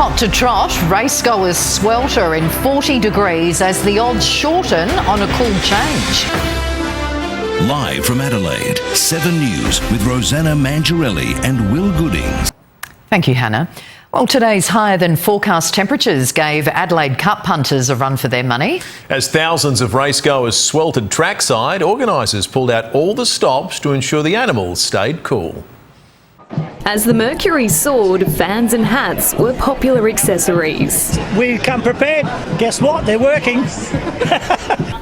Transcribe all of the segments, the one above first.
Hot to trot, racegoers swelter in 40 degrees as the odds shorten on a cool change. Live from Adelaide, 7 News with Rosanna Mangiarelli and Will Goodings. Thank you, Hannah. Well, today's higher than forecast temperatures gave Adelaide Cup punters a run for their money. As thousands of racegoers sweltered trackside, organisers pulled out all the stops to ensure the animals stayed cool. As the mercury soared, fans and hats were popular accessories. We come prepared. Guess what? They're working.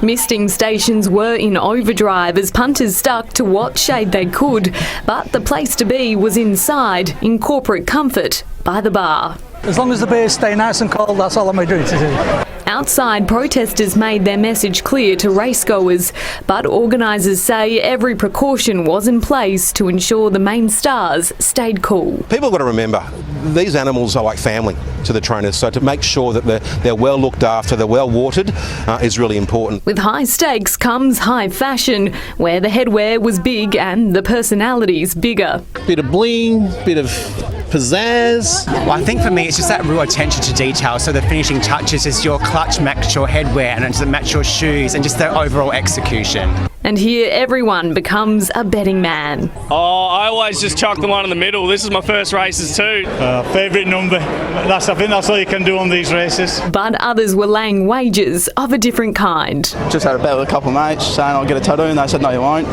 Misting stations were in overdrive as punters stuck to what shade they could, but the place to be was inside, in corporate comfort, by the bar. As long as the beers stay nice and cold, that's all I'm going to do. Outside, protesters made their message clear to racegoers, but organisers say every precaution was in place to ensure the main stars stayed cool. People have got to remember, these animals are like family to the trainers, so to make sure that they're well looked after, they're well watered, is really important. With high stakes comes high fashion, where the headwear was big and the personalities bigger. Bit of bling, bit of pizzazz. Well, I think for me it's just that real attention to detail. So the finishing touches is your clutch match your headwear and does it match your shoes and just the overall execution. And here everyone becomes a betting man. Oh, I always just chuck the one in the middle. This is my first races too. Favourite number. I think that's all you can do on these races. But others were laying wagers of a different kind. Just had a bet with a couple of mates saying I'll get a tattoo and they said no you won't.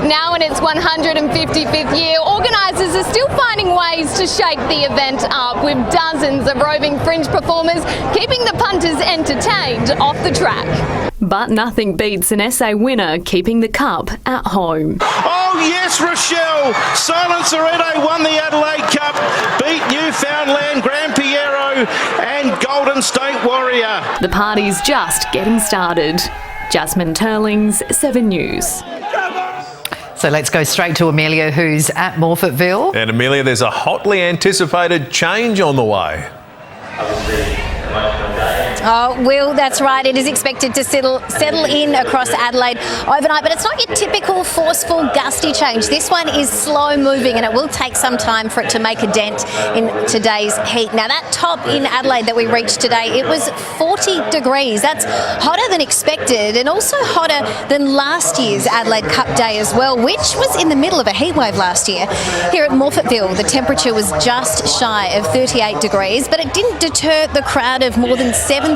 Now in its 155th year, organisers are still finding ways to shake the event up with dozens of roving fringe performers keeping the punters entertained off the track. But nothing beats an SA winner keeping the cup at home. Oh yes, Rochelle! Silent Sorrento won the Adelaide Cup, beat Newfoundland Grand Piero and Golden State Warrior. The party's just getting started. Jasmine Turlings, 7 News. So let's go straight to Amelia, who's at Morphettville. And Amelia, there's a hotly anticipated change on the way. Oh, Will, that's right. It is expected to settle in across Adelaide overnight, but it's not your typical forceful, gusty change. This one is slow moving and it will take some time for it to make a dent in today's heat. Now, that top in Adelaide that we reached today, it was 40 degrees. That's hotter than expected and also hotter than last year's Adelaide Cup day as well, which was in the middle of a heatwave last year. Here at Morphettville, the temperature was just shy of 38 degrees, but it didn't deter the crowd of more than 7,000,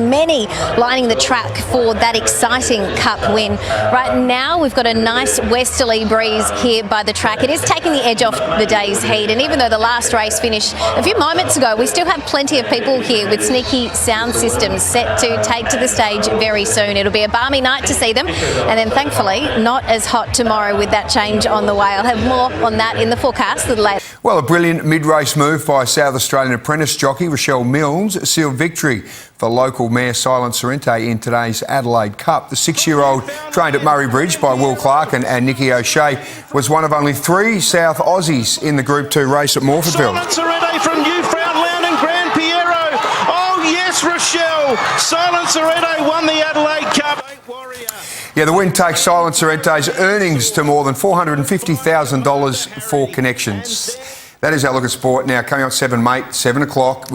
many lining the track for that exciting cup win. Right now we've got a nice westerly breeze here by the track. It is taking the edge off the day's heat, and even though the last race finished a few moments ago, we still have plenty of people here with sneaky sound systems set to take to the stage very soon. It'll be a balmy night to see them, and then thankfully not as hot tomorrow with that change on the way. I'll have more on that in the forecast a little later. Well, a brilliant mid-race move by South Australian apprentice jockey Rochelle Milnes sealed victory for local mare Silent Sorrento in today's Adelaide Cup. The 6-year-old, trained at Murray Bridge by Will Clark and Nikki O'Shea, was one of only 3 South Aussies in the Group 2 race at Morphettville. Silent Sorrento from Newfoundland and Grand Piero. Oh yes, Rochelle! Silent Sorrento won the Adelaide Cup. Yeah, the win takes Silent Sorrento's earnings to more than $450,000 for connections. That is our look at sport now. Coming up 7 o'clock.